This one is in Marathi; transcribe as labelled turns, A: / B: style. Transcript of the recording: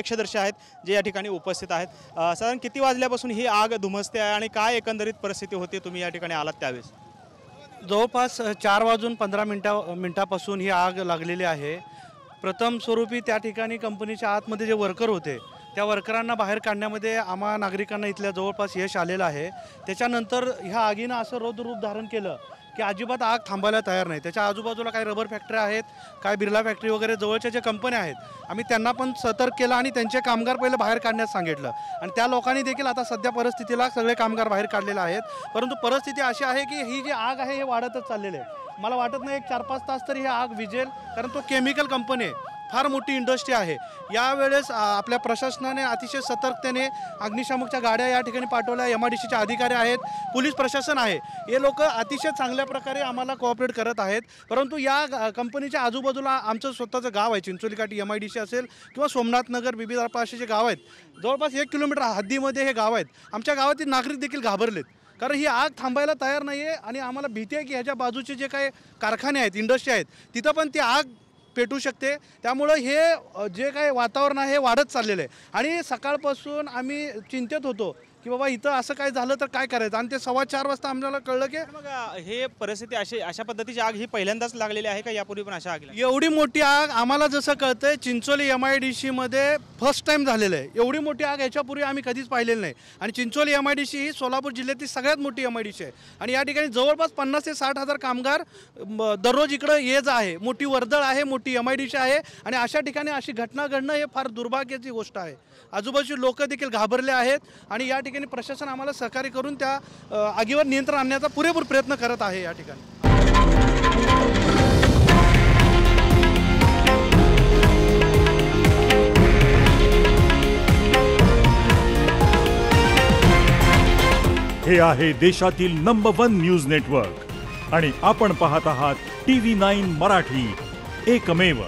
A: प्रत्यक्षदर्शी आहेत जे या ठिकाणी उपस्थित आहेत। साधारण किती वाजल्यापासून ही आग धुमसते आहे आणि काय एकंदरीत परिस्थिती होती तुम्ही या ठिकाणी आलात त्यावेळेस?
B: जवळपास 4:15 मिनिटापासून ही आग लागलेली आहे। प्रथम स्वरूपी त्या ठिकाणी कंपनीच्या आतमध्ये जे वर्कर होते त्या वर्करांना बाहेर काढण्यामध्ये आम्हा नागरिकांना इथल्या जवळपास यश आलेलं आहे। त्याच्यानंतर ह्या आगीनं असं रौद्ररूप धारण केलं की अजिबात आग थांबायला तयार नाही। त्याच्या आजूबाजूला काही रबर फॅक्टरी आहेत, काय बिर्ला फॅक्टरी वगैरे जवळच्या ज्या कंपन्या आहेत आम्ही त्यांना पण सतर्क केलं आणि त्यांचे कामगार पहिले बाहेर काढण्यास सांगितलं आणि त्या लोकांनी देखील आता सध्या परिस्थितीला सगळे कामगार बाहेर काढलेले आहेत। परंतु परिस्थिती अशी आहे की ही जी आग आहे हे वाढतच चाललेली आहे। मला वाटत नाही 4-5 तास तरी ही आग विझेल, कारण तो केमिकल कंपनी आहे, फार मोठी इंडस्ट्री आहे। यावेळेस आपल्या प्रशासनाने अतिशय सतर्कतेने अग्निशामकच्या गाड्या या ठिकाणी पाठवल्या, MIDCचे अधिकारी आहेत, पोलीस प्रशासन आहे, हे लोक अतिशय चांगल्या प्रकारे आम्हाला कोऑपरेट करत आहेत। परंतु या कंपनीच्या आजूबाजूला आमचं स्वतःचं गाव आहे, चिंचोली काठी MIDC असेल किंवा सोमनाथ नगर, बिबीदारपा असे जे गाव आहेत, जवळपास 1 किलोमीटर हद्दीमध्ये हे गाव आहेत। आमच्या गावातील नागरिक देखील घाबरलेत, कारण ही आग थांबायला तयार नाही आहे आणि आम्हाला भीती आहे की ह्याच्या बाजूचे जे काही कारखाने आहेत, इंडस्ट्री आहेत, तिथं पण ती आग पेटू शकते। त्यामुळे हे जे काही वातावरण आहे हे वाढत चाललेलं आहे आणि सकाळपासून आम्ही चिंतेत होतो की बाबा इथं असं काय झालं तर काय करायचं, आणि ते 4:15 वाजता आम्हाला कळलं की
A: मग हे परिस्थिती अशा पद्धतीची आग ही पहिल्यांदाच लागलेली आहे का यापूर्वी पण अशा आग
B: एवढी मोठी आग आम्हाला जसं कळतंय चिंचोली MIDC मध्ये फर्स्ट टाइम झालेलं आहे। एवढी मोठी आग याच्यापूर्वी आम्ही कधीच पाहिलेली नाही आणि चिंचोली MIDC ही सोलापूर जिल्ह्यातील सगळ्यात मोठी MIDC आहे आणि या ठिकाणी जवळपास 50 ते 60 हजार कामगार दररोज इकडे ये जा आहे। मोठी वर्दळ आहे, मोठी MIDC आहे आणि अशा ठिकाणी अशी घटना घडणं हे फार दुर्भाग्याची गोष्ट आहे। आजूबाजूचे लोक देखील घाबरले आहेत आणि या ठिकाणी प्रशासन आम्हाला सहकार्य करून त्या आगीवर नियंत्रण आणण्याचा पुरेपूर प्रयत्न करत आहे। या ठिकाणी
C: हे आहे देशातील नंबर 1 न्यूज नेटवर्क आणि आपण पाहत आहात TV9 मराठी, एकमेव।